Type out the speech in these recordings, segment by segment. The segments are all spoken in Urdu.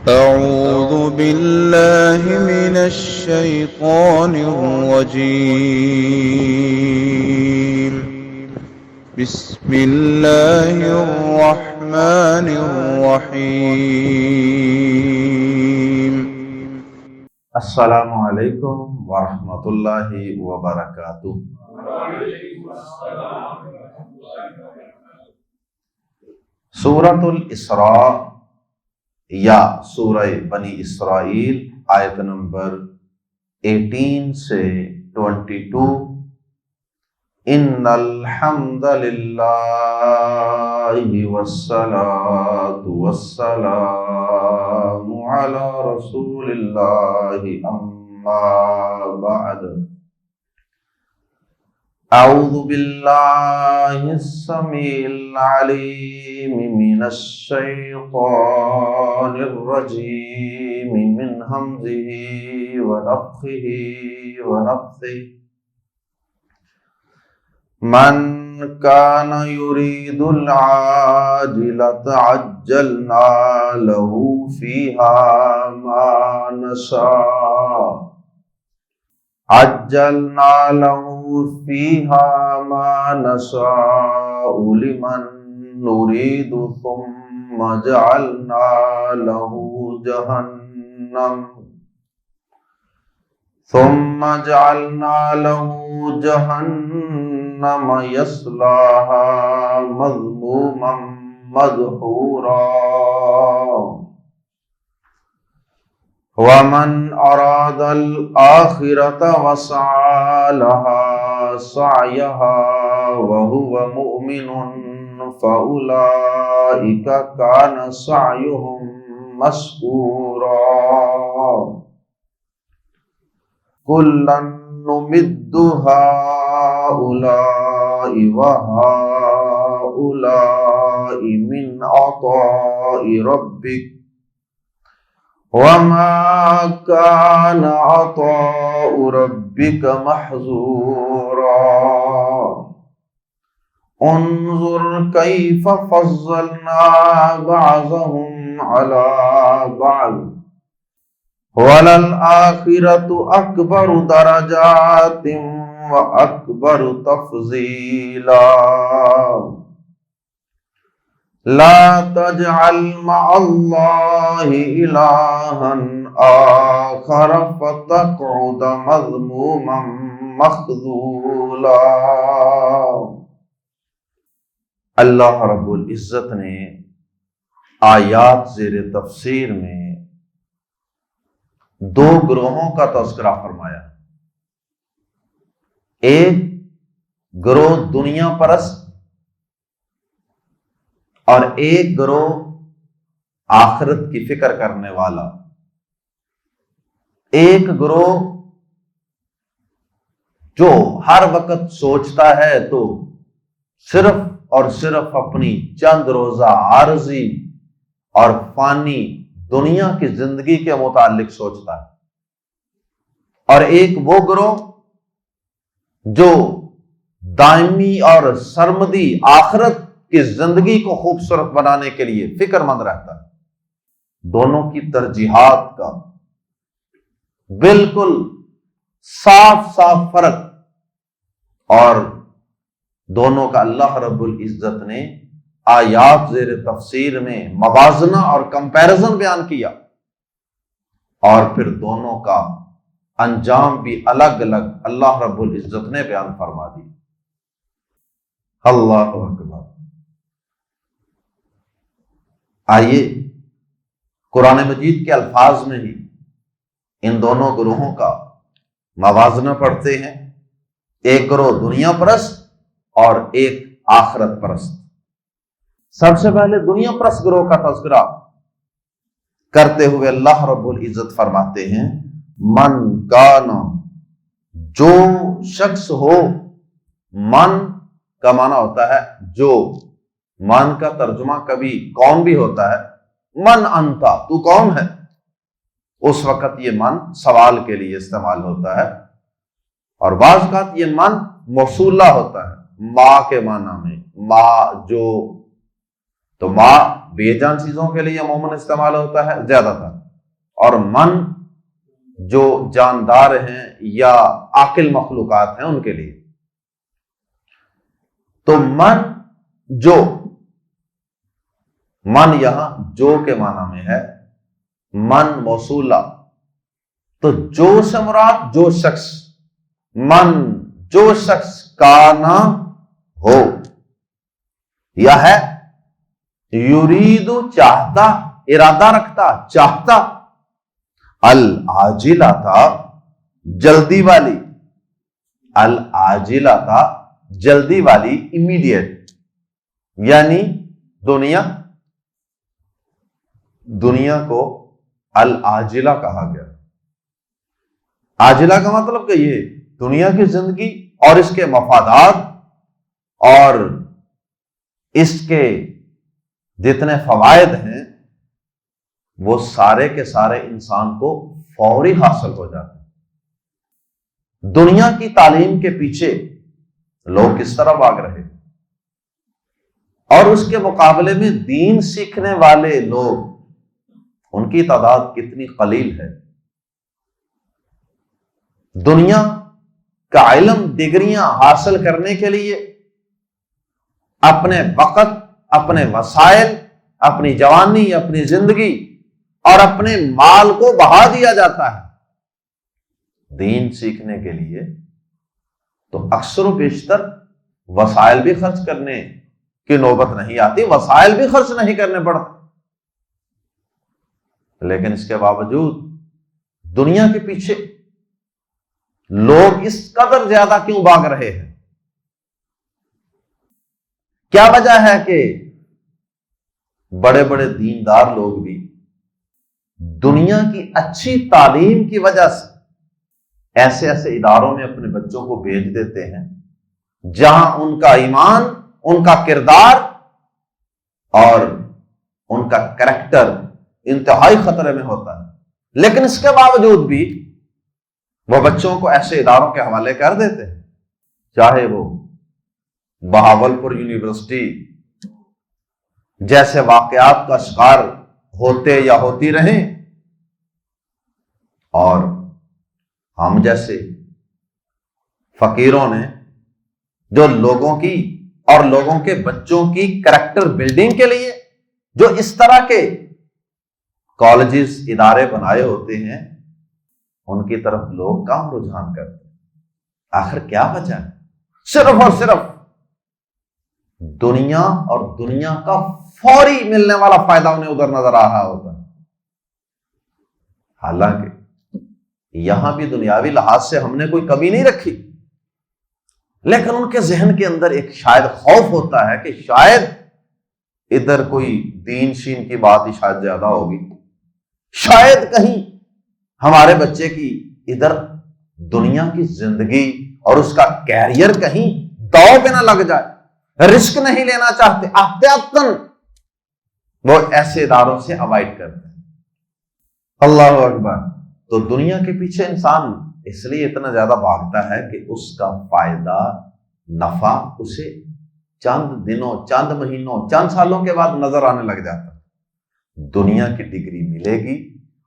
أعوذ بالله من الشيطان الرجيم. بسم الله الرحمن الرحيم. السلام علیکم ورحمۃ اللہ وبرکاتہ۔ سورۃ الاسراء یا سورہ بنی اسرائیل آیت نمبر 18 سے 22۔ ان الحمد للہ والصلاة والسلام علی رسول اللہ اما بعد۔ اعوذ باللہ السمیع العلیم من الشیطان الرجیم من ہمزہ ونفخہ ونفثہ۔ من کان یرید العاجلۃ عجلنا لہ فیہا ما نشاء عجلنا لہ فیہا ما نشاء لمن نرید ثم جعلنا لہ جہنم یصلاہا مذموما مدحورا۔ ومن اراد الآخرۃ وسعى لها سعيها وهو مؤمن فأولئك كان سعيهم مشكورا۔ كلا نمد هؤلاء وهؤلاء من عطاء ربك وما كان عطاء ربك محظورا۔ انظر كيف فضلنا بعضهم على بعض وَلَلْآخِرَةُ أَكْبَرُ دَرَجَاتٍ وَأَكْبَرُ تَفْضِيلًا۔ لَا تَجْعَلْ مَعَ اللَّهِ إِلَٰهًا آخَرَ فَتَقْعُدَ مَذْمُومًا مَخْذُولًا۔ اللہ رب العزت نے آیات زیر تفسیر میں دو گروہوں کا تذکرہ فرمایا۔ ایک گروہ دنیا پرست اور ایک گروہ آخرت کی فکر کرنے والا۔ ایک گروہ جو ہر وقت سوچتا ہے تو صرف اور صرف اپنی چند روزہ عارضی اور فانی دنیا کی زندگی کے متعلق سوچتا ہے، اور ایک وہ گروہ جو دائمی اور سرمدی آخرت کی زندگی کو خوبصورت بنانے کے لیے فکر مند رہتا ہے۔ دونوں کی ترجیحات کا بالکل صاف صاف فرق، اور دونوں کا اللہ رب العزت نے آیات زیر تفسیر میں موازنہ اور کمپیرزن بیان کیا، اور پھر دونوں کا انجام بھی الگ الگ اللہ رب العزت نے بیان فرما دی۔ اللہ اکبر۔ آئیے قرآن مجید کے الفاظ میں ہی ان دونوں گروہوں کا موازنہ پڑھتے ہیں۔ ایک گروہ دنیا پرست اور ایک آخرت پرست۔ سب سے پہلے دنیا پرست گروہ کا تذکرہ کرتے ہوئے اللہ رب العزت فرماتے ہیں، من کانا، جو شخص ہو۔ من کا معنی ہوتا ہے جو، من کا ترجمہ کبھی کون بھی ہوتا ہے۔ من انتا، تو کون ہے؟ اس وقت یہ من سوال کے لیے استعمال ہوتا ہے، اور بعض اوقات یہ من موصولہ ہوتا ہے، ما کے معنی میں، ما جو، تو ما بے جان چیزوں کے لیے عموماً استعمال ہوتا ہے زیادہ تر، اور من جو جاندار ہیں یا عاقل مخلوقات ہیں ان کے لیے۔ تو من یہاں جو کے معنی میں ہے، من موصولہ، تو جو سے مراد جو شخص، من جو شخص کانا ہو، یا ہے یرید چاہتا، ارادہ رکھتا، چاہتا، العاجلہ تھا جلدی والی، العاجلہ تھا جلدی والی، امیڈیٹ، یعنی دنیا کو العاجلہ کہا گیا۔ عاجلہ کا مطلب کہ یہ دنیا کی زندگی اور اس کے مفادات اور اس کے جتنے فوائد ہیں وہ سارے کے سارے انسان کو فوری حاصل ہو جاتے ہیں۔ دنیا کی تعلیم کے پیچھے لوگ کس طرح بھاگ رہے، اور اس کے مقابلے میں دین سیکھنے والے لوگ، ان کی تعداد کتنی قلیل ہے۔ دنیا کا علم، ڈگریاں حاصل کرنے کے لیے اپنے وقت، اپنے وسائل، اپنی جوانی، اپنی زندگی اور اپنے مال کو بہا دیا جاتا ہے۔ دین سیکھنے کے لیے تو اکثر و بیشتر وسائل بھی خرچ کرنے کی نوبت نہیں آتی، وسائل بھی خرچ نہیں کرنے پڑتے، لیکن اس کے باوجود دنیا کے پیچھے لوگ اس قدر زیادہ کیوں بھاگ رہے ہیں؟ کیا وجہ ہے کہ بڑے بڑے دیندار لوگ بھی دنیا کی اچھی تعلیم کی وجہ سے ایسے ایسے اداروں میں اپنے بچوں کو بھیج دیتے ہیں جہاں ان کا ایمان، ان کا کردار اور ان کا کریکٹر انتہائی خطرے میں ہوتا ہے، لیکن اس کے باوجود بھی وہ بچوں کو ایسے اداروں کے حوالے کر دیتے ہیں، چاہے وہ بہاولپور یونیورسٹی جیسے واقعات کا شکار ہوتے یا ہوتی رہیں، اور ہم جیسے فقیروں نے جو لوگوں کی اور لوگوں کے بچوں کی کریکٹر بلڈنگ کے لیے جو اس طرح کے کالجز، ادارے بنائے ہوتے ہیں، ان کی طرف لوگ کم رجحان کرتے ہیں۔ آخر کیا وجہ ہے؟ صرف اور صرف دنیا اور دنیا کا فوری ملنے والا فائدہ انہیں ادھر نظر آ رہا ہوتا ہے، حالانکہ یہاں بھی دنیاوی لحاظ سے ہم نے کوئی کمی نہیں رکھی، لیکن ان کے ذہن کے اندر ایک شاید خوف ہوتا ہے کہ شاید ادھر کوئی دین شین کی بات ہی شاید زیادہ ہوگی، شاید کہیں ہمارے بچے کی ادھر دنیا کی زندگی اور اس کا کیریئر کہیں داؤ پہ نہ لگ جائے، رسک نہیں لینا چاہتے، احتیاطاً وہ ایسے اداروں سے اوائڈ کرتے ہیں۔ اللہ اکبر۔ تو دنیا کے پیچھے انسان اس لیے اتنا زیادہ بھاگتا ہے کہ اس کا فائدہ، نفع اسے چند دنوں، چند مہینوں، چند سالوں کے بعد نظر آنے لگ جاتا ہے۔ دنیا کی ڈگری ملے گی،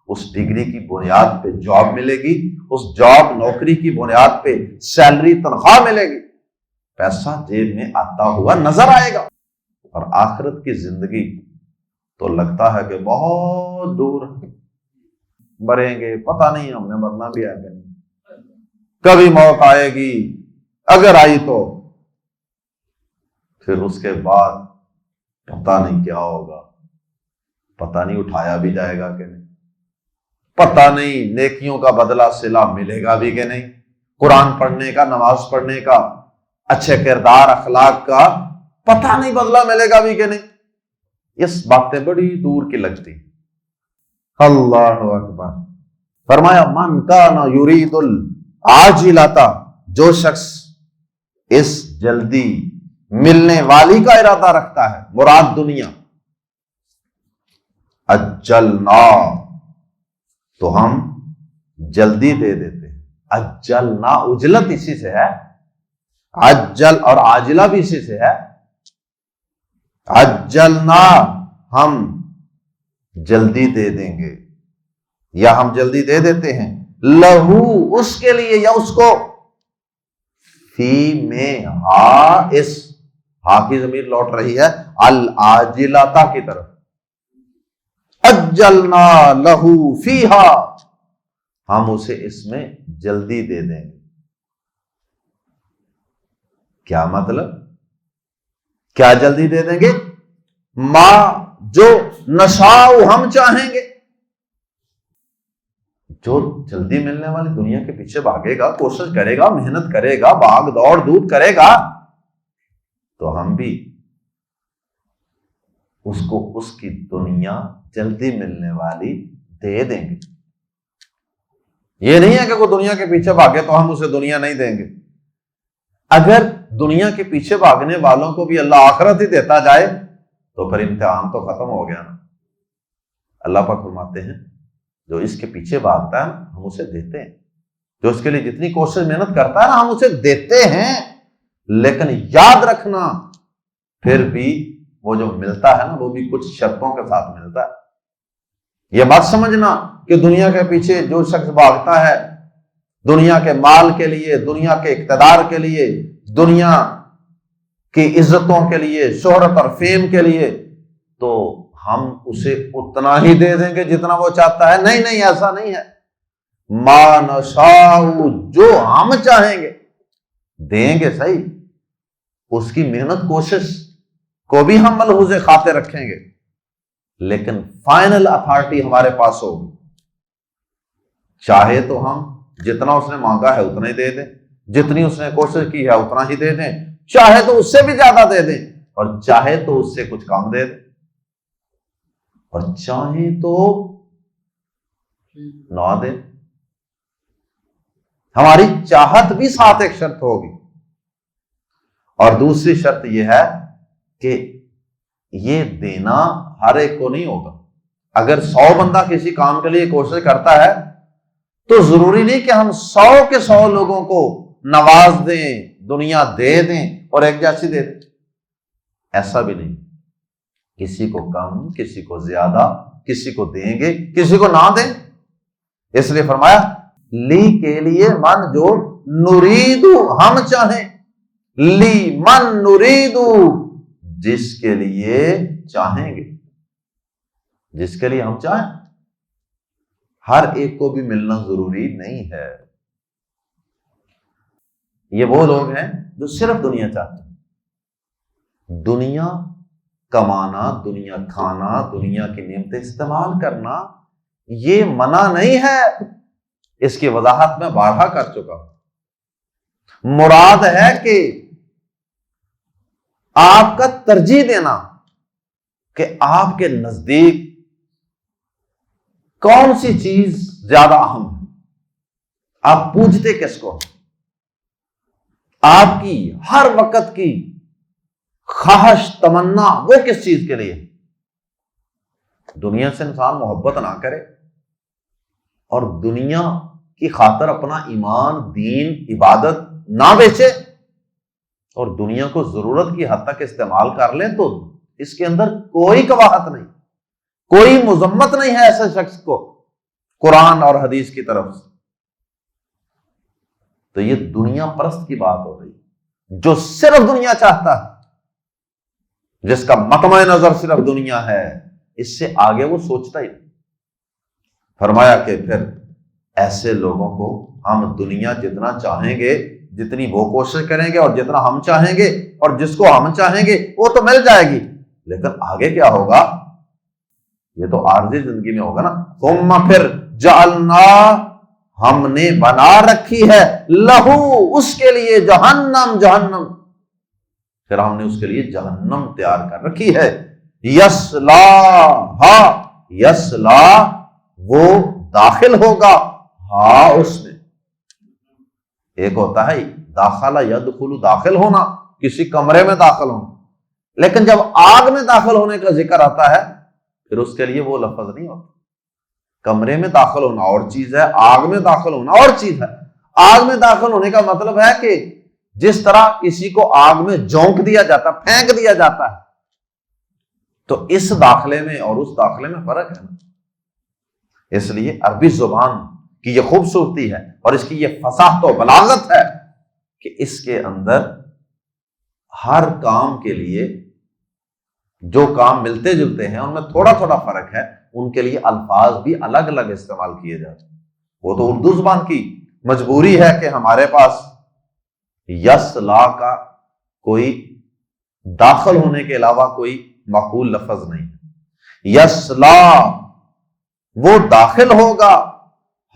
اس ڈگری کی بنیاد پہ جاب ملے گی، اس جاب نوکری کی بنیاد پہ سیلری، تنخواہ ملے گی، پیسہ جیب میں آتا ہوا نظر آئے گا، اور آخرت کی زندگی تو لگتا ہے کہ بہت دور ہے، مریں گے پتہ نہیں، ہم نے مرنا بھی ہے کہ نہیں، کبھی موت آئے گی، اگر آئی تو پھر اس کے بعد پتہ نہیں کیا ہوگا، پتہ نہیں اٹھایا بھی جائے گا کہ نہیں، پتہ نہیں نیکیوں کا بدلہ صلہ ملے گا بھی کہ نہیں، قرآن پڑھنے کا، نماز پڑھنے کا، اچھے کردار اخلاق کا پتہ نہیں بدلہ ملے گا بھی کہ نہیں۔ اس باتیں بڑی دور کی لگتی۔ اللہ اکبر۔ فرمایا من کان یرید العاجلۃ، جو شخص اس جلدی ملنے والی کا ارادہ رکھتا ہے، مراد دنیا، اجلنا، تو ہم جلدی دے دیتے ہیں۔ اجلنا، اجلت اسی سے ہے، اجل اور عاجلہ بھی اسی سے ہے۔ اجلنا، ہم جلدی دے دیں گے، یا ہم جلدی دے دیتے ہیں، لہو اس کے لیے یا اس کو، فی میں ہا، اس ہا کی ضمیر لوٹ رہی ہے العاجلتا کی طرف، اجلنا لہو فیہا، ہم اسے اس میں جلدی دے دیں گے۔ کیا مطلب؟ کیا جلدی دے دیں گے؟ ما جو نشاء ہم چاہیں گے، جو جلدی ملنے والی دنیا کے پیچھے بھاگے گا، کوشش کرے گا، محنت کرے گا، بھاگ دوڑ دود کرے گا، تو ہم بھی اس کو اس کی دنیا جلدی ملنے والی دے دیں گے۔ یہ نہیں ہے کہ کوئی دنیا کے پیچھے بھاگے تو ہم اسے دنیا نہیں دیں گے۔ اگر دنیا کے پیچھے بھاگنے والوں کو بھی اللہ آخرت ہی دیتا جائے تو پھر امتحان تو ختم ہو گیا نا۔ اللہ پاک فرماتے ہیں جو اس کے پیچھے بھاگتا ہے ہم اسے دیتے ہیں، جو اس کے لیے جتنی کوشش محنت کرتا ہے نا ہم اسے دیتے ہیں، لیکن یاد رکھنا پھر بھی وہ جو ملتا ہے نا وہ بھی کچھ شرطوں کے ساتھ ملتا ہے۔ یہ بات سمجھنا کہ دنیا کے پیچھے جو شخص بھاگتا ہے دنیا کے مال کے لیے، دنیا کے اقتدار کے لیے، دنیا کی عزتوں کے لیے، شہرت اور فیم کے لیے، تو ہم اسے اتنا ہی دے دیں گے جتنا وہ چاہتا ہے۔ نہیں نہیں، ایسا نہیں ہے۔ ما نشاء، جو ہم چاہیں گے دیں گے، صحیح، اس کی محنت کوشش کو بھی ہم ملحوظ خاطر رکھیں گے، لیکن فائنل اتھارٹی ہمارے پاس ہوگی۔ چاہے تو ہم جتنا اس نے مانگا ہے اتنا ہی دے دیں، جتنی اس نے کوشش کی ہے اتنا ہی دے دیں، چاہے تو اس سے بھی زیادہ دے دیں، اور چاہے تو اس سے کچھ کم دے دیں، اور چاہے تو نہ دیں۔ ہماری چاہت بھی ساتھ ایک شرط ہوگی، اور دوسری شرط یہ ہے کہ یہ دینا ہر ایک کو نہیں ہوگا۔ اگر 100 بندہ کسی کام کے لیے کوشش کرتا ہے تو ضروری نہیں کہ ہم 100 کے 100 لوگوں کو نواز دیں، دنیا دے دیں اور ایک جیسی دے دیں، ایسا بھی نہیں۔ کسی کو کم، کسی کو زیادہ، کسی کو دیں گے، کسی کو نہ دیں۔ اس لیے فرمایا لی کے لیے من جو نریدو ہم چاہیں، لی من نریدو جس کے لیے چاہیں گے، جس کے لیے ہم چاہیں۔ ہر ایک کو بھی ملنا ضروری نہیں ہے۔ یہ وہ لوگ ہیں جو صرف دنیا چاہتے ہیں، دنیا کمانا، دنیا کھانا، دنیا کی نعمتیں استعمال کرنا یہ منع نہیں ہے، اس کی وضاحت میں بارہا کر چکا ہوں۔ مراد ہے کہ آپ کا ترجیح دینا کہ آپ کے نزدیک کون سی چیز زیادہ اہم ہے، آپ پوجتے کس کو، آپ کی ہر وقت کی خواہش تمنا وہ کس چیز کے لیے۔ دنیا سے انسان محبت نہ کرے اور دنیا کی خاطر اپنا ایمان، دین، عبادت نہ بیچے اور دنیا کو ضرورت کی حد تک استعمال کر لیں تو اس کے اندر کوئی قباحت نہیں، کوئی مذمت نہیں ہے ایسے شخص کو قرآن اور حدیث کی طرف سے۔ تو یہ دنیا پرست کی بات ہو رہی، جو صرف دنیا چاہتا ہے، جس کا مطمع نظر صرف دنیا ہے، اس سے آگے وہ سوچتا ہی نہیں۔ فرمایا کہ پھر ایسے لوگوں کو ہم دنیا جتنا چاہیں گے، جتنی وہ کوشش کریں گے اور جتنا ہم چاہیں گے اور جس کو ہم چاہیں گے وہ تو مل جائے گی، لیکن آگے کیا ہوگا یہ تو عارضی زندگی میں ہوگا نا۔ ثم پھر جعلنا ہم نے بنا رکھی ہے لہو اس کے لیے جہنم، جہنم پھر ہم نے اس کے لیے جہنم تیار کر رکھی ہے، یصلاھا، یصلا وہ داخل ہوگا، ہاں اس میں۔ ایک ہوتا ہے داخلہ یدخل داخل ہونا، کسی کمرے میں داخل ہونا، لیکن جب آگ میں داخل ہونے کا ذکر آتا ہے پھر اس کے لیے وہ لفظ نہیں ہوتا۔ کمرے میں داخل ہونا اور چیز ہے، آگ میں داخل ہونا اور چیز ہے۔ آگ میں داخل ہونے کا مطلب ہے کہ جس طرح کسی کو آگ میں جھونک دیا جاتا، پھینک دیا جاتا ہے، تو اس داخلے میں اور اس داخلے میں فرق ہے نا. اس لیے عربی زبان کی یہ خوبصورتی ہے اور اس کی یہ فصاحت و بلاغت ہے کہ اس کے اندر ہر کام کے لیے جو کام ملتے جلتے ہیں ان میں تھوڑا تھوڑا فرق ہے، ان کے لیے الفاظ بھی الگ الگ استعمال کیے جاتے ہیں. وہ تو اردو زبان کی مجبوری ہے کہ ہمارے پاس یسلا کا کوئی داخل ہونے کے علاوہ کوئی معقول لفظ نہیں ہے. یسلا وہ داخل ہوگا،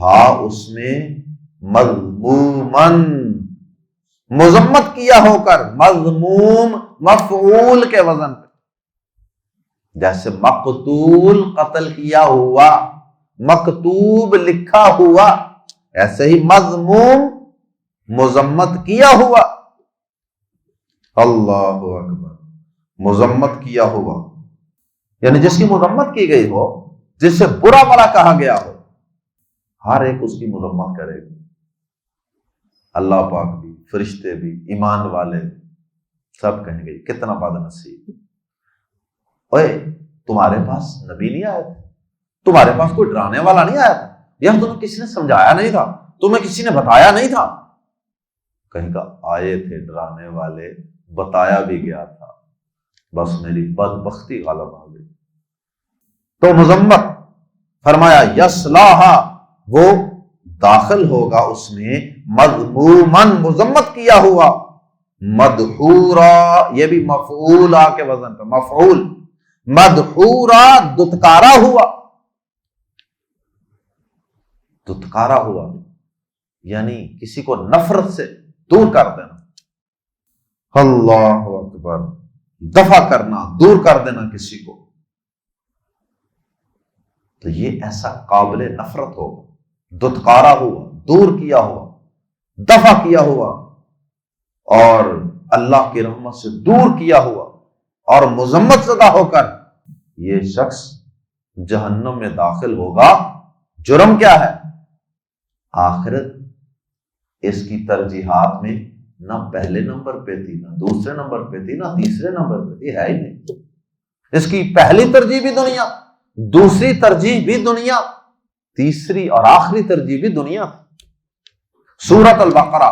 ہاں اس میں مذمومن مذمت کیا ہو کر، مذموم مفعول کے وزن پہ، جیسے مقتول قتل کیا ہوا، مکتوب لکھا ہوا، ایسے ہی مذموم مذمت کیا ہوا. اللہ اکبر، مذمت کیا ہوا یعنی جس کی مذمت کی گئی ہو، جس سے برا بھلا کہا گیا ہو، ہر ایک اس کی مذمت کرے گا. اللہ پاک بھی، فرشتے بھی، ایمان والے سب کہیں گے کتنا بد نصیب. اوے تمہارے پاس نبی نہیں آیا تھا، تمہارے پاس کوئی ڈرانے والا نہیں آیا تھا، یا تمہیں کسی نے سمجھایا نہیں تھا، تمہیں کسی نے بتایا نہیں تھا. کہیں گا آئے تھے ڈرانے والے، بتایا بھی گیا تھا، بس میری بدبختی غالب آ گئی. تو مذمت فرمایا یصلاھا وہ داخل ہوگا اس میں، مذمومن مذمت کیا ہوا، مدحورا یہ بھی مفعولا کے وزن پہ، مفعول، مدحورا دتکارا ہوا. دتکارا ہوا یعنی کسی کو نفرت سے دور کر دینا. اللہ اکبر، دفع کرنا، دور کر دینا کسی کو. تو یہ ایسا قابل نفرت ہوگا، دتکارا ہوا، دور کیا ہوا، دفع کیا ہوا، اور اللہ کی رحمت سے دور کیا ہوا اور مذمت زدہ ہو کر یہ شخص جہنم میں داخل ہوگا. جرم کیا ہے؟ آخرت اس کی ترجیحات میں نہ پہلے نمبر پہ تھی، نہ دوسرے نمبر پہ تھی، نہ تیسرے نمبر پہ تھی، ہے ہی نہیں. اس کی پہلی ترجیح بھی دنیا، دوسری ترجیح بھی دنیا، تیسری اور آخری ترجیح بھی دنیا. سورۃ البقرہ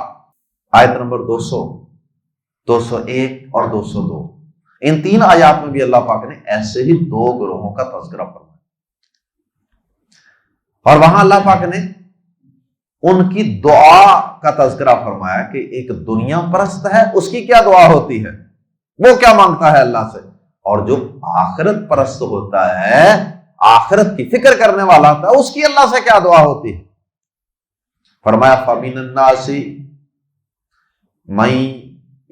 آیت نمبر 200، 201 اور 202، ان تین آیات میں بھی اللہ پاک نے ایسے ہی دو گروہوں کا تذکرہ فرمایا. اور وہاں اللہ پاک نے ان کی دعا کا تذکرہ فرمایا کہ ایک دنیا پرست ہے، اس کی کیا دعا ہوتی ہے، وہ کیا مانگتا ہے اللہ سے، اور جو آخرت پرست ہوتا ہے، آخرت کی فکر کرنے والا ہوتا ہے، اس کی اللہ سے کیا دعا ہوتی ہے. فرمایا فَمِنَ النَّاسِ مَن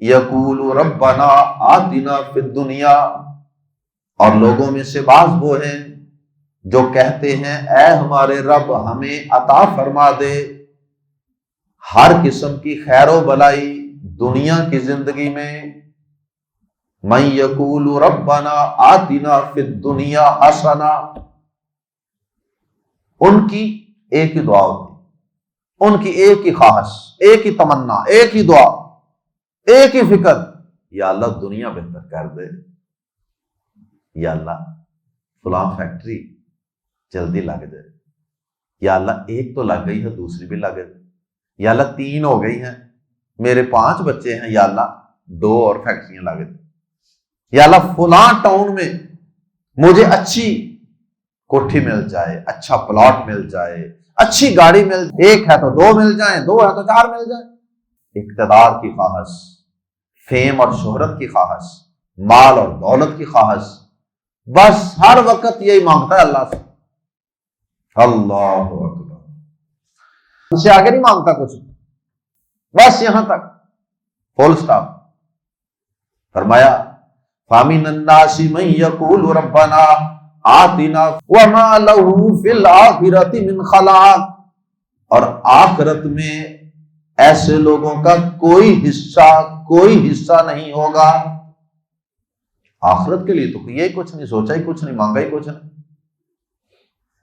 یقول ربنا آتنا فی الدنیا، اور لوگوں میں سے بعض وہ ہیں جو کہتے ہیں اے ہمارے رب ہمیں عطا فرما دے ہر قسم کی خیر و بلائی دنیا کی زندگی میں. من یقول ربنا آتنا فی الدنیا حسنا، ان کی ایک ہی دعا ہوتی، ان کی ایک ہی خواہش، ایک ہی تمنا، ایک ہی دعا، ایک ہی فکر، یا اللہ دنیا بہتر کر دے، یا اللہ فلاں فیکٹری جلدی لگ دے، یا اللہ ایک تو لگ گئی ہے دوسری بھی لگ دے، یا اللہ 3 ہو گئی ہیں، میرے 5 بچے ہیں، یا اللہ 2 اور فیکٹریاں لگ دے، یا اللہ فلاں ٹاؤن میں مجھے اچھی کوٹھی مل جائے، اچھا پلاٹ مل جائے، اچھی گاڑی مل جائے، 1 ہے تو 2 مل جائیں، 2 ہے تو 4 مل جائیں. اقتدار کی خواہش، فیم اور شہرت کی خواہش، مال اور دولت کی خواہش، بس ہر وقت یہی مانگتا ہے اللہ سے. اللہ اکبر، اس سے آگے نہیں مانگتا کچھ، بس یہاں تک، فل سٹاپ. فرمایا فَمِنَ النَّاسِ مَن يَقُولُ رَبَّنَا آتِنَا وَمَا لَهُ فِي الْآخِرَةِ مِنْ خَلَاقٍ، اور آخرت میں ایسے لوگوں کا کوئی حصہ نہیں ہوگا. آخرت کے لیے تو یہ کچھ نہیں سوچا، ہی کچھ نہیں مانگا، ہی کچھ نہیں،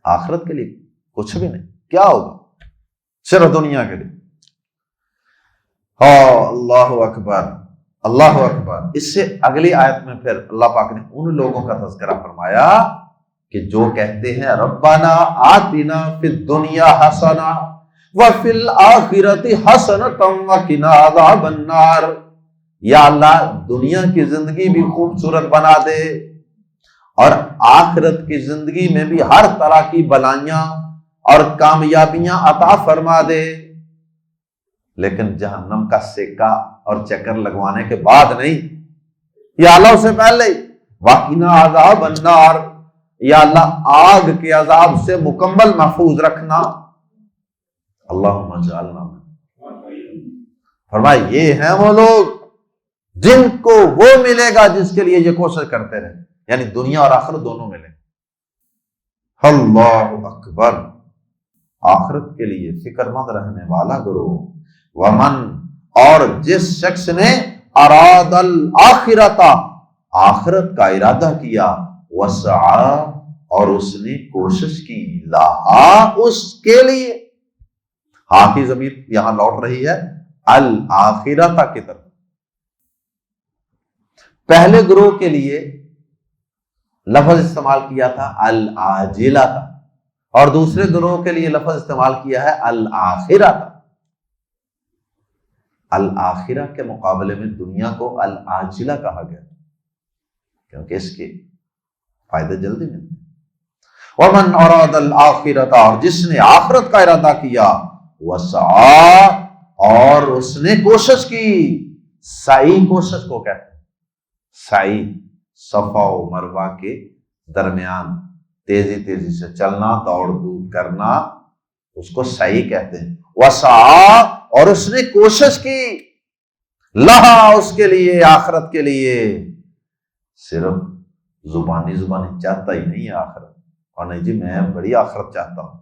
آخرت کے لیے کچھ بھی نہیں. کیا ہوگا؟ صرف دنیا کے لیے. اللہ اکبر. اللہ اکبر۔ اس سے اگلی آیت میں پھر اللہ پاک نے ان لوگوں کا تذکرہ فرمایا کہ جو کہتے ہیں ربنا آتنا فی الدنیا حسنہ وفی الآخرۃ حسنۃ وقنا عذاب النار، یا اللہ دنیا کی زندگی بھی خوبصورت بنا دے اور آخرت کی زندگی میں بھی ہر طرح کی بلائیاں اور کامیابیاں عطا فرما دے، لیکن جہنم کا سکہ اور چکر لگوانے کے بعد نہیں، یا اللہ اسے پہلے وقنا عذاب النار، یا اللہ آگ کے عذاب سے مکمل محفوظ رکھنا۔ اللہم اجعلنا۔ فرمایا یہ ہیں وہ لوگ جن کو وہ ملے گا جس کے لیے یہ کوشش کرتے رہے، یعنی دنیا اور آخرت دونوں ملے۔ اللہ اکبر۔ آخرت کے لیے فکر مند رہنے والا گروہ، ومن، اور جس شخص نے اراد الآخرۃ، آخرت کا ارادہ کیا، وسعى، اور اس نے کوشش کی، لہا، اس کے لیے، ہاں کی ضمیر یہاں لوٹ رہی ہے الآخرۃ کی طرف۔ پہلے گروہ کے لیے لفظ استعمال کیا تھا العاجلہ، اور دوسرے گروہ کے لیے لفظ استعمال کیا ہے الآخرۃ۔ الآخرہ کے مقابلے میں دنیا کو العاجلہ کہا گیا کیونکہ اس کے فائدے جلدی ملتے ہیں۔ ومن اراد الآخرۃ، اور جس نے آخرت کا ارادہ کیا، وسعى، اور اس نے کوشش کی۔ سعی کوشش کو کہتے ہیں، سعی صفا و مروہ کے درمیان تیزی تیزی سے چلنا، دوڑ دھوپ کرنا، اس کو سعی کہتے ہیں۔ وسعى، اور اس نے کوشش کی، لہا، اس کے لیے، آخرت کے لیے۔ صرف زبانی چاہتا ہی نہیں ہے آخرت، اور نہیں جی میں بڑی آخرت چاہتا ہوں،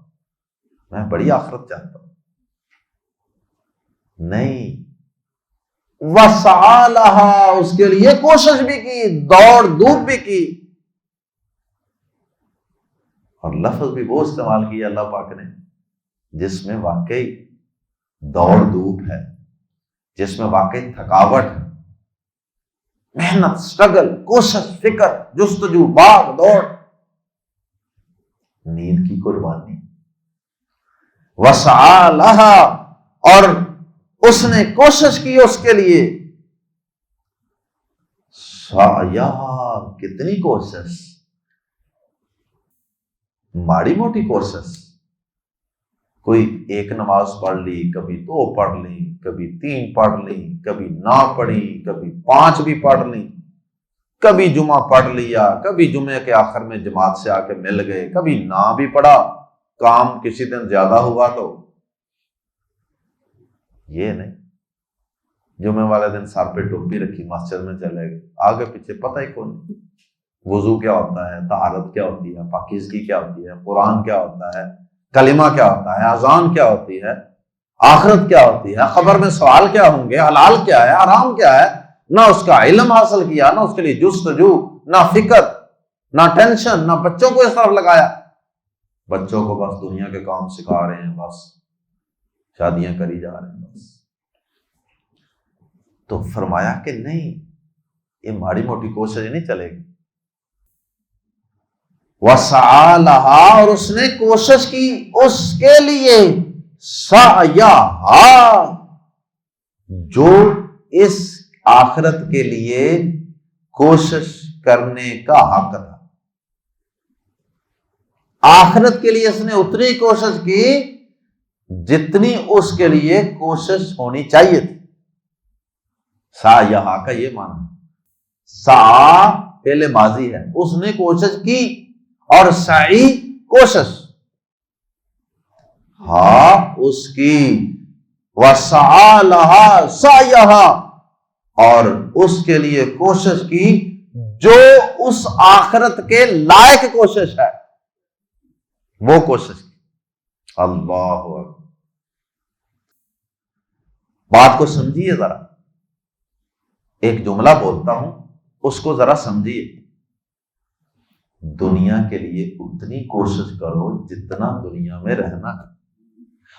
میں بڑی آخرت چاہتا ہوں، نہیں، وسعى لها، اس کے لیے کوشش بھی کی، دوڑ دھوپ بھی کی۔ اور لفظ بھی وہ استعمال کیا اللہ پاک نے جس میں واقعی دوڑ دھوپ ہے، جس میں واقعی تھکاوٹ ہے، محنت، سٹرگل، کوشش، فکر، جستجو، بھاگ دوڑ، نیند کی قربانی۔ وسعى لها، اور اس نے کوشش کی اس کے لیے۔ سعیہا، کتنی کوشش، ماڑی موٹی کوشش، کوئی ایک نماز پڑھ لی، کبھی 2 پڑھ لی، کبھی 3 پڑھ لی، کبھی نہ پڑھی، کبھی 5 بھی پڑھ لی، کبھی جمعہ پڑھ لیا، کبھی جمعے کے آخر میں جماعت سے آ کے مل گئے، کبھی نہ بھی پڑھا، کام کسی دن زیادہ ہوا تو یہ نہیں، جمعے والے دن سر پہ ٹوپی رکھی مسجد میں چلے گئے، آگے پیچھے پتہ ہی کون نہیں، وضو کیا ہوتا ہے، طہارت کیا ہوتی ہے، پاکیزگی کیا ہوتی ہے، قرآن کیا ہوتا ہے، کلمہ کیا ہوتا ہے، اذان کیا ہوتی ہے، آخرت کیا ہوتی ہے، قبر میں سوال کیا ہوں گے، حلال کیا ہے، حرام کیا ہے، نہ اس کا علم حاصل کیا، نہ اس کے لیے جستجو، نہ فکر، نہ ٹینشن، نہ بچوں کو اس طرف لگایا، بچوں کو بس دنیا کے کام سکھا رہے ہیں، بس شادیاں کری جا رہے ہیں بس۔ تو فرمایا کہ نہیں، یہ ماڑی موٹی کوشش نہیں چلے گی۔ وسعى لها، اور اس نے کوشش کی اس کے لیے، سعیہا، جو اس آخرت کے لیے کوشش کرنے کا حق تھا۔ آخرت کے لیے اس نے اتنی کوشش کی جتنی اس کے لیے کوشش ہونی چاہیے تھی۔ سعیہا کا یہ معنی، سعی پہلے ماضی ہے، اس نے کوشش کی، اور سعی کوشش، ہاں اس کی، وسعى لها سعیہا، اور اس کے لیے کوشش کی جو اس آخرت کے لائق کوشش ہے، وہ کوشش کی۔ اللہ اکبر۔ بات کو سمجھیے ذرا، ایک جملہ بولتا ہوں اس کو ذرا سمجھیے۔ دنیا کے لیے اتنی کوشش کرو جتنا دنیا میں رہنا ہے،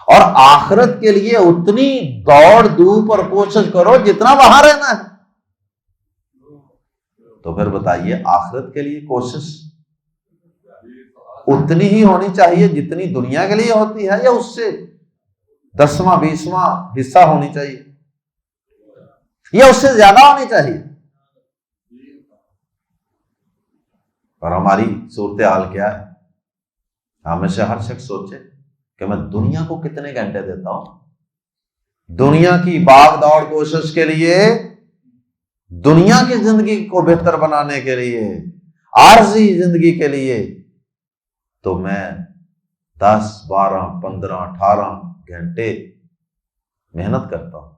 اور آخرت کے لیے اتنی دوڑ دھوپ اور کوشش کرو جتنا وہاں رہنا ہے۔ تو پھر بتائیے آخرت کے لیے کوشش اتنی ہی ہونی چاہیے جتنی دنیا کے لیے ہوتی ہے، یا اس سے 10واں 20واں حصہ ہونی چاہیے، یا اس سے زیادہ ہونی چاہیے؟ اور ہماری صورتحال کیا ہے؟ ہمیں سے ہر شخص سوچے کہ میں دنیا کو کتنے گھنٹے دیتا ہوں، دنیا کی بھاگ دوڑ کوشش کے لیے، دنیا کی زندگی کو بہتر بنانے کے لیے، عارضی زندگی کے لیے تو میں 10 12 15 18 گھنٹے محنت کرتا ہوں،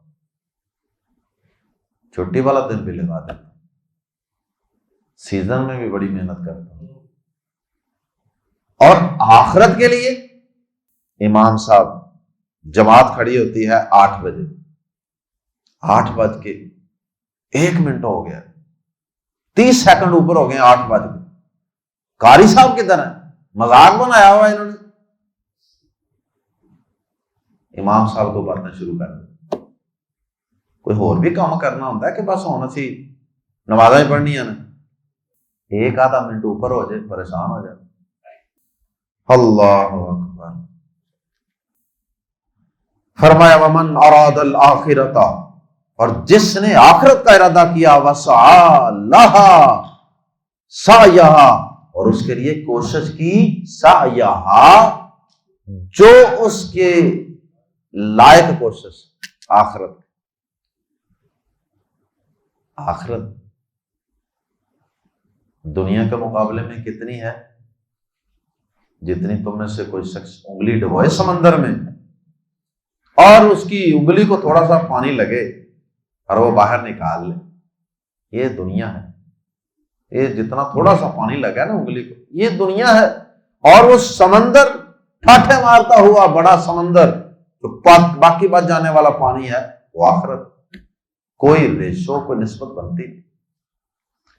چھٹی والا دن بھی لگا دیتا ہوں، سیزن میں بھی بڑی محنت کرتا ہوں۔ اور آخرت کے لیے امام صاحب جماعت کھڑی ہوتی ہے 8 بجے، 8:01 ہو گیا، 30 سیکنڈ اوپر ہو گئے 8 بج کے، قاری صاحب کدھر ہیں؟ مذاق بنایا ہوا انہوں نے۔ امام صاحب کو باتیں شروع کر دی، کوئی اور بھی کام کرنا ہوتا ہے کہ بس ہونا سی نمازیں پڑھنی ہے نا، 1 آدھا منٹ اوپر ہو جائے پریشان ہو جائے۔ اللہ اکبر۔ فرمایا ومن اراد الاخرۃ، اور جس نے آخرت کا ارادہ کیا، وسعى لها سعيها، اور اس کے لیے کوشش کی، سعيها، جو اس کے لائق کوشش، آخرت دنیا کے مقابلے میں کتنی ہے؟ جتنی تم میں سے کوئی شخص انگلی ڈبوئے سمندر میں اور اس کی انگلی کو تھوڑا سا پانی لگے اور وہ باہر نکال لے، یہ دنیا ہے۔ یہ جتنا تھوڑا سا پانی لگا نا انگلی کو، یہ دنیا ہے۔ اور وہ سمندر ٹھاٹھے مارتا ہوا بڑا سمندر جو باقی بچ جانے والا پانی ہے، وہ آخرت، کوئی ریشو کوئی نسبت بنتی نہیں۔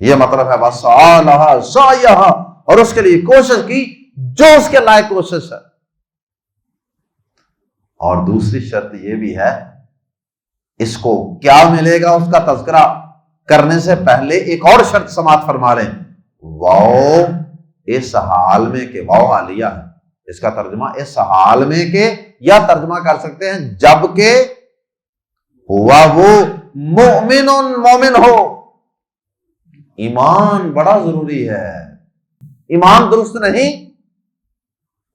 یہ مطلب ہے وسعى لها سعيها، اور اس کے لیے کوشش کی جو اس کے لائق کوشش ہے۔ اور دوسری شرط یہ بھی ہے، اس کو کیا ملے گا اس کا تذکرہ کرنے سے پہلے ایک اور شرط سماعت فرما رہے ہیں، واو اس حال میں کہ، واو حالیہ ہے، اس کا ترجمہ اس حال میں کہ، یا ترجمہ کر سکتے ہیں جب کہ ہوا وہ مومن ہو۔ ایمان بڑا ضروری ہے، ایمان درست نہیں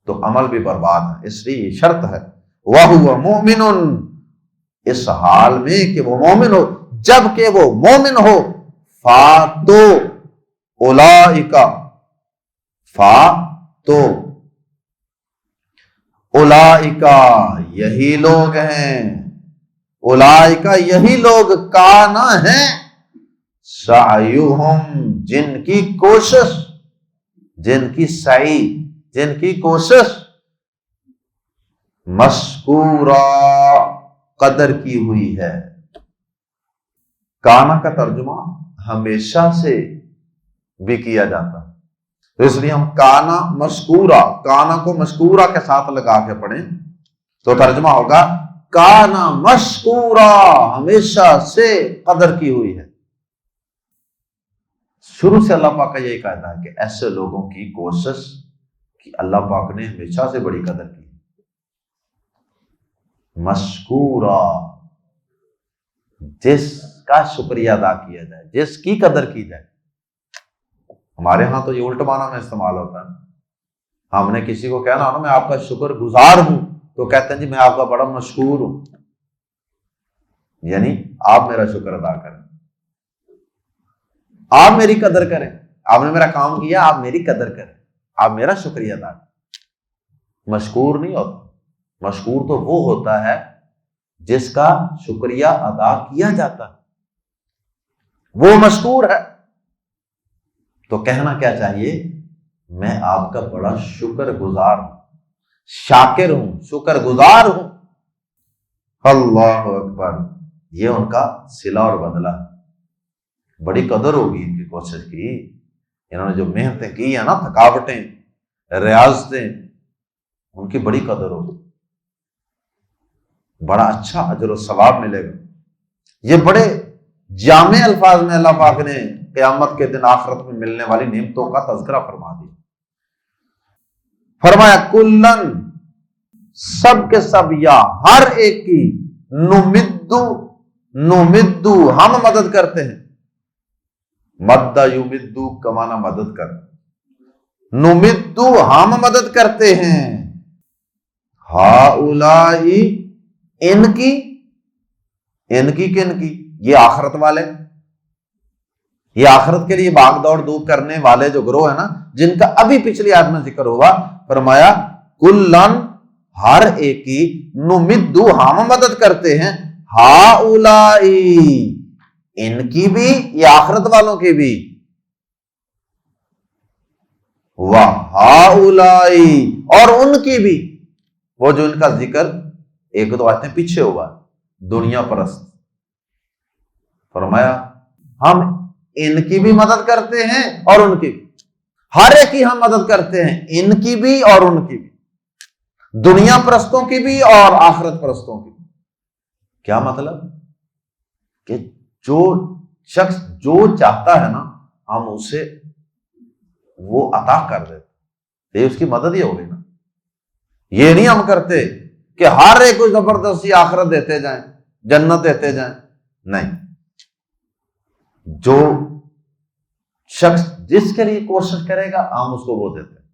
تو عمل بھی برباد ہے، اس لیے یہ شرط ہے وَهُوَ مُؤْمِنٌ، اس حال میں کہ وہ مومن ہو، جب کہ وہ مومن ہو، فَاتو اولئک، فَاتو اولئک، یہی لوگ ہیں، اولئک یہی لوگ، کانا ہیں، سعیہم جن کی کوشش، جن کی سعی، جن کی کوشش، مشکورا قدر کی ہوئی ہے۔ کانا کا ترجمہ ہمیشہ سے بھی کیا جاتا ہے، تو اس لیے ہم کانا مشکورا، کانا کو مشکورا کے ساتھ لگا کے پڑھیں تو ترجمہ ہوگا کانا مشکورا، ہمیشہ سے قدر کی ہوئی ہے۔ شروع سے اللہ پاک کا یہی قاعدہ ہے کہ ایسے لوگوں کی کوشش کہ اللہ پاک نے ہمیشہ سے بڑی قدر کی۔ مشکورا، جس کا شکریہ ادا کیا جائے، جس کی قدر کی جائے۔ ہمارے ہاں تو یہ الٹ معنی میں استعمال ہوتا ہے، ہم نے کسی کو کہنا نا میں آپ کا شکر گزار ہوں تو کہتے ہیں جی میں آپ کا بڑا مشکور ہوں، یعنی آپ میرا شکر ادا کریں، آپ میری قدر کریں، آپ نے میرا کام کیا، آپ میری قدر کریں، آپ میرا شکریہ ادا کریں۔ مشکور نہیں ہوتا، مشکور تو وہ ہوتا ہے جس کا شکریہ ادا کیا جاتا ہے، وہ مشکور ہے۔ تو کہنا کیا چاہیے، میں آپ کا بڑا شکر گزار ہوں، شاکر ہوں، شکر گزار ہوں۔ اللہ اکبر، یہ ان کا صلہ اور بدلہ، بڑی قدر ہوگی ان کی کوشش کی، انہوں نے جو محنتیں کی ہیں نا، تھکاوٹیں، ریاضتیں، ان کی بڑی قدر ہوگی، بڑا اچھا اجر و ثواب ملے گا۔ یہ بڑے جامع الفاظ میں اللہ پاک نے قیامت کے دن آخرت میں ملنے والی نعمتوں کا تذکرہ فرما دیا۔ فرمایا کلن، سب کے سب، یا ہر ایک کی، نمدو ہم مدد کرتے ہیں، مدہ یمدو کا معنی مدد کر، نمدو ہم مدد کرتے ہیں، ہاؤلائی ان کی کن کی، یہ آخرت والے، یہ آخرت کے لیے بھاگ دوڑ دور کرنے والے جو گروہ ہے نا، جن کا ابھی پچھلی آیت میں ذکر ہوا، فرمایا کلن ہر ایک کی، نمدو ہم مدد کرتے ہیں، ہاؤلائی ان کی بھی، یہ آخرت والوں کی بھی، وہاؤلائی اور ان کی بھی، وہ جو ان کا ذکر ایک دو آیتیں پیچھے ہوا دنیا پرست، فرمایا ہم ان کی بھی مدد کرتے ہیں اور ان کی بھی، ہر ایک کی ہم مدد کرتے ہیں، ان کی بھی اور ان کی بھی، دنیا پرستوں کی بھی اور آخرت پرستوں کی بھی۔ کیا مطلب؟ کہ جو شخص جو چاہتا ہے نا، ہم اسے وہ عطا کر دیتے، یہ اس کی مدد ہی ہوگی نا۔ یہ نہیں ہم کرتے کہ ہر ایک کو زبردستی آخرت دیتے جائیں، جنت دیتے جائیں، نہیں، جو شخص جس کے لیے کوشش کرے گا ہم اس کو وہ دیتے ہیں،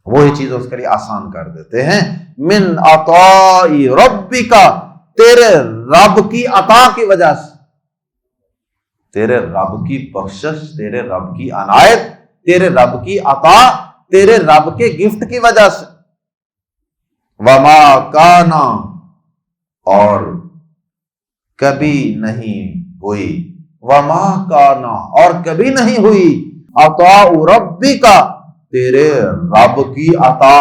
وہی چیز اس کے لیے آسان کر دیتے ہیں۔ من عطاء ربک، تیرے رب کی عطا کی وجہ سے، تیرے رب کی بخشش، تیرے رب کی عنایت، تیرے رب کی عطا، تیرے رب کے گفٹ کی وجہ سے۔ وما کانا، اور کبھی نہیں ہوئی، وما کانا اور کبھی نہیں ہوئی، عطاء ربک، تیرے رب کی عطا،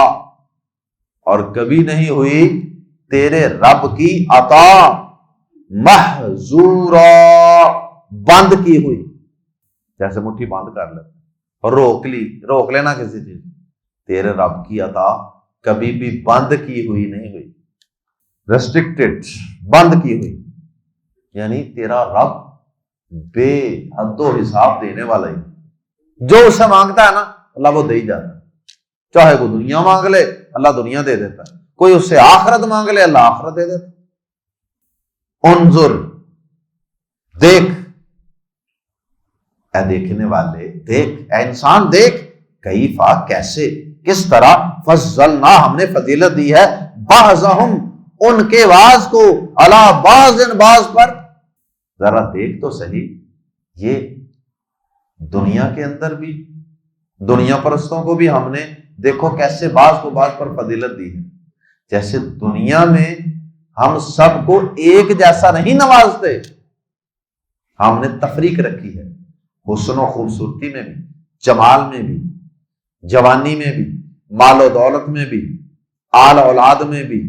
اور کبھی نہیں ہوئی تیرے رب کی عطا، محظورا، بند کی ہوئی، جیسے مٹھی بند کر لے اور روک لینا کسی چیز، تیرے رب کی عطا کبھی بھی بند کی ہوئی نہیں ہوئی، ریسٹرکٹڈ، بند کی ہوئی، یعنی تیرا رب بے حد و حساب دینے والا ہی، جو اسے مانگتا ہے نا اللہ وہ دے ہی جاتا ہے، چاہے وہ دنیا مانگ لے اللہ دنیا دے دیتا ہے، کوئی اس سے آخرت مانگ لے اللہ آخرت دے دیتا ہے۔ انظر، دیکھ، اے دیکھنے والے دیکھ، اے انسان دیکھ، کیفا کیسے، کس طرح، فضلنا ہم نے فضیلت دی ہے، بعضہم ان کے بعض کو، علی بعض بعض پر، ذرا دیکھ تو صحیح، یہ دنیا کے اندر بھی دنیا پرستوں کو بھی ہم نے دیکھو کیسے بعض کو بعض پر فضیلت دی ہے، جیسے دنیا میں ہم سب کو ایک جیسا نہیں نوازتے، ہم نے تفریق رکھی ہے، حسن و خوبصورتی میں بھی، جمال میں بھی، جوانی میں بھی، مال و دولت میں بھی، آل اولاد میں بھی،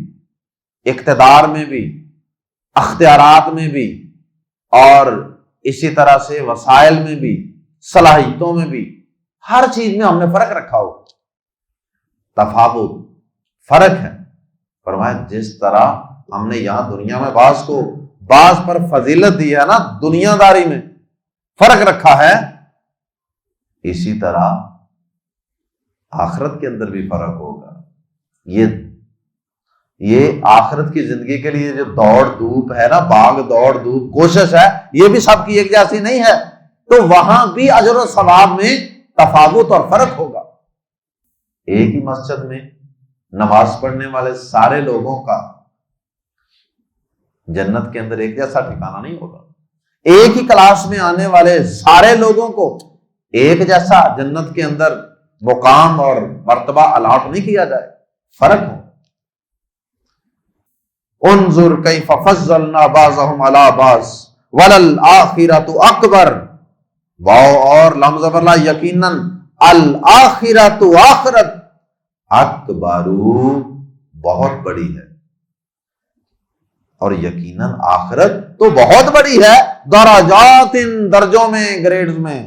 اقتدار میں بھی، اختیارات میں بھی، اور اسی طرح سے وسائل میں بھی، صلاحیتوں میں بھی، ہر چیز میں ہم نے فرق رکھا ہو، تفاوت، فرق ہے۔ فرمایا جس طرح ہم نے یہاں دنیا میں بعض کو بعض پر فضیلت دی ہے نا، دنیا داری میں فرق رکھا ہے، اسی طرح آخرت کے اندر بھی فرق ہوگا۔ یہ آخرت کی زندگی کے لیے جو دوڑ دھوپ ہے نا، بھاگ دوڑ دھوپ کوشش ہے، یہ بھی سب کی ایک جیسی نہیں ہے، تو وہاں بھی اجر و ثواب میں تفاوت اور فرق ہوگا۔ ایک ہی مسجد میں نماز پڑھنے والے سارے لوگوں کا جنت کے اندر ایک جیسا ٹھکانہ نہیں ہوگا، ایک ہی کلاس میں آنے والے سارے لوگوں کو ایک جیسا جنت کے اندر مقام اور مرتبہ الاٹ نہیں کیا جائے، فرق ہو۔ انظر کیف فضلنا بعضهم علی بعض وللآخرۃ اکبر، واو اور لام زبر لا، یقیناً الآخرۃ، آخرت، اکبر، بہت بڑی ہے، اور یقیناً آخرت تو بہت بڑی ہے، درجات، درجوں میں، گریڈز میں۔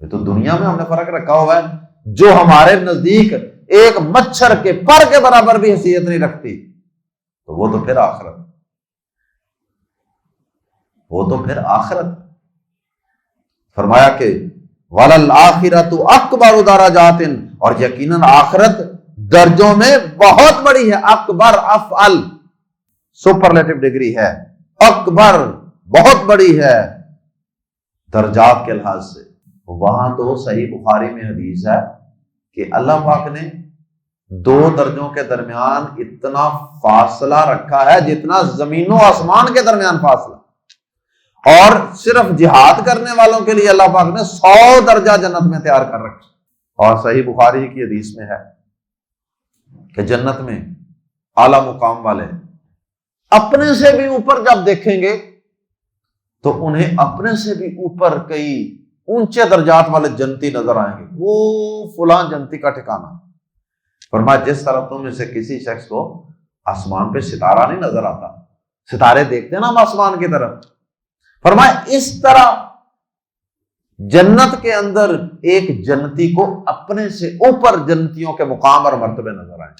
یہ تو دنیا میں ہم نے فرق رکھا ہوا ہے، جو ہمارے نزدیک ایک مچھر کے پر کے برابر بھی حیثیت نہیں رکھتی، تو وہ تو پھر آخرت، وہ تو پھر آخرت. فرمایا کہ وَلَلْآخِرَةُ أَكْبَرُ دَرَجَاتٍ، اور یقیناً آخرت درجوں میں بہت بڑی ہے. اکبر افعل سپرلیٹو ڈگری ہے، اکبر بہت بڑی ہے درجات کے لحاظ سے. وہاں تو صحیح بخاری میں حدیث ہے کہ اللہ پاک نے دو درجوں کے درمیان اتنا فاصلہ رکھا ہے جتنا زمین و آسمان کے درمیان فاصلہ، اور صرف جہاد کرنے والوں کے لیے اللہ پاک نے 100 درجہ جنت میں تیار کر رکھا. اور صحیح بخاری کی حدیث میں ہے کہ جنت میں اعلیٰ مقام والے اپنے سے بھی اوپر جب دیکھیں گے تو انہیں اپنے سے بھی اوپر کئی اونچے درجات والے جنتی نظر آئیں گے. وہ فلاں جنتی کا ٹھکانہ. فرمایا جس طرح تم میں سے کسی شخص کو آسمان پہ ستارہ نہیں نظر آتا، ستارے دیکھتے ہیں نا ہم آسمان کی طرف، فرمایا اس طرح جنت کے اندر ایک جنتی کو اپنے سے اوپر جنتیوں کے مقام اور مرتبے نظر آئیں.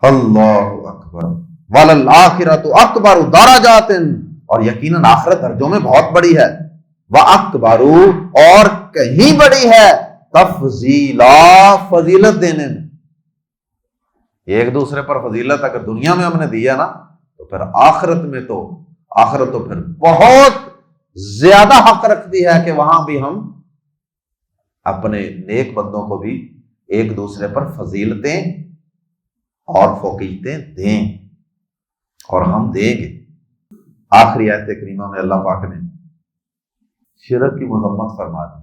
اللہ اکبر. وَلَلْآخِرَةُ أَكْبَرُ دَرَجَاتٍ، اور یقیناً آخرت درجوں میں بہت بڑی ہے. وَأَكْبَرُ، اور کہیں بڑی ہے تفضیلا، فضیلت دینے میں. ایک دوسرے پر فضیلت اگر دنیا میں ہم نے دیا نا تو پھر آخرت تو پھر بہت زیادہ حق رکھتی ہے کہ وہاں بھی ہم اپنے نیک بندوں کو بھی ایک دوسرے پر فضیلتیں اور فوقیتیں دیں، اور ہم دیں گے. آخری آیت کریمہ میں اللہ پاک نے شرک کی مذمت فرما دی،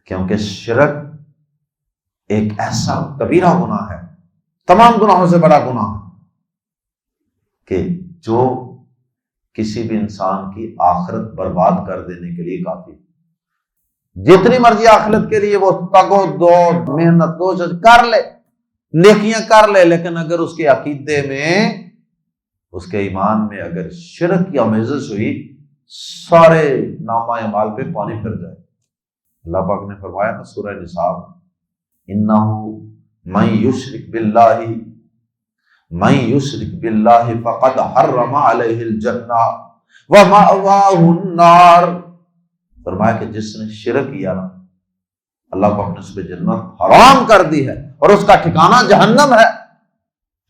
کیونکہ شرک ایک ایسا کبیرہ گناہ ہے، تمام گناہوں سے بڑا گناہ کہ جو کسی بھی انسان کی آخرت برباد کر دینے کے لیے کافی. جتنی مرضی آخرت کے لیے وہ تگ و دو محنت کوشش کر لے، نیکیاں کر لے، لیکن اگر اس کے عقیدے میں، اس کے ایمان میں اگر شرک کی آمیزش ہوئی، سارے نامہ اعمال پہ پانی پھر جائے. اللہ پاک نے فرمایا نا سورہ نساء، اِنَّهُ مَن يُشْرِكْ بِاللَّهِ فَقَدْ حَرَّمَ عَلَيْهِ الْجَنَّةَ وَمَأْوَاهُ النَّارُ. فرمایا کہ جس نے شرک کیا نا، اللہ پاک نے اس پہ جنت حرام کر دی ہے اور اس کا ٹھکانہ جہنم ہے.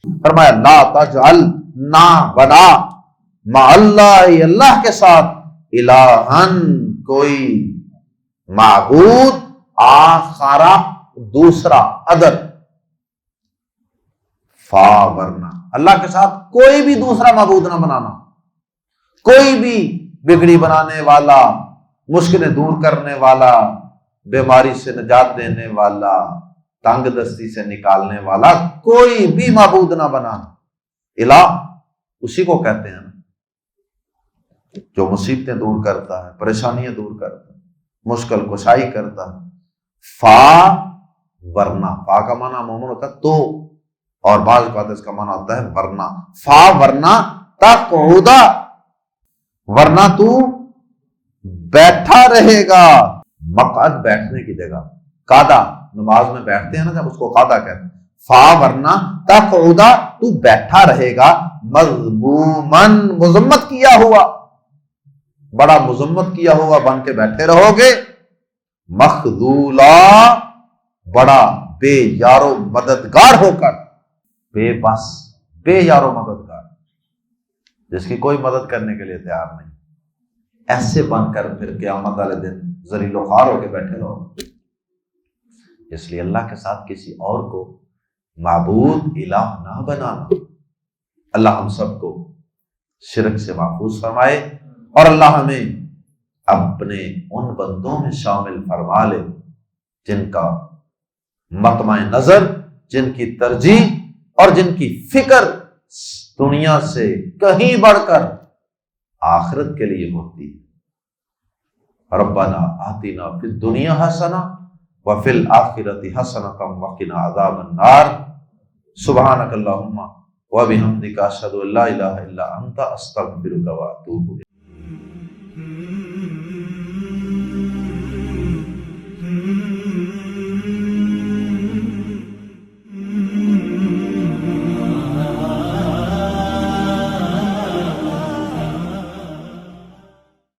فرمایا لا تجعل، نہ بنا، مع اللہ، اللہ کے ساتھ، الہن، کوئی معبود، آخرا، دوسرا، ادر. فا، ورنہ، اللہ کے ساتھ کوئی بھی دوسرا معبود نہ بنانا. کوئی بھی بگڑی بنانے والا، مشکلیں دور کرنے والا، بیماری سے نجات دینے والا، تنگ دستی سے نکالنے والا کوئی بھی معبود نہ بنانا. الہ اسی کو کہتے ہیں جو مصیبتیں دور کرتا ہے، پریشانیاں دور کرتا ہے، مشکل کشائی کرتا ہے. فا، ورنہ. فا کا معنی عموماً ہوتا ہے تو، اور بعض اوقات اس کا معنی ہوتا ہے ورنہ. فا، ورنہ، تقعد، ورنہ تو بیٹھا رہے گا. مقعد بیٹھنے کی جگہ، قعدہ نماز میں بیٹھتے ہیں نا جب، اس کو قعدہ کہتے ہیں. فا، ورنہ، تقعد، تو بیٹھا رہے گا. مذمومن، مذمت کیا ہوا، بڑا مذمت کیا ہوا بن کے بیٹھے رہو گے. مخذولا، بڑا بے یارو مددگار ہو کر. بے بس، بے یارو مددگار، جس کی کوئی مدد کرنے کے لیے تیار نہیں. ایسے بن کر پھر قیامت والے دن ذلیل و خوار ہو کے بیٹھے رہو. اس لیے اللہ کے ساتھ کسی اور کو معبود، الہ نہ بنانا. اللہ ہم سب کو شرک سے محفوظ فرمائے، اور اللہ ہمیں اپنے ان بندوں میں شامل فرما لے جن کا مطمع نظر، جن کی ترجیح اور جن کی فکر دنیا سے کہیں بڑھ کر آخرت کے لیے ہوتی ہے. ربنا آتنا فی الدنیا حسنہ وفی الآخرۃ حسنۃ وقنا عذاب النار. سبحانک اللہم وبحمدک، اشہد ان لا الہ الا انت، استغفرک واتوب الیک.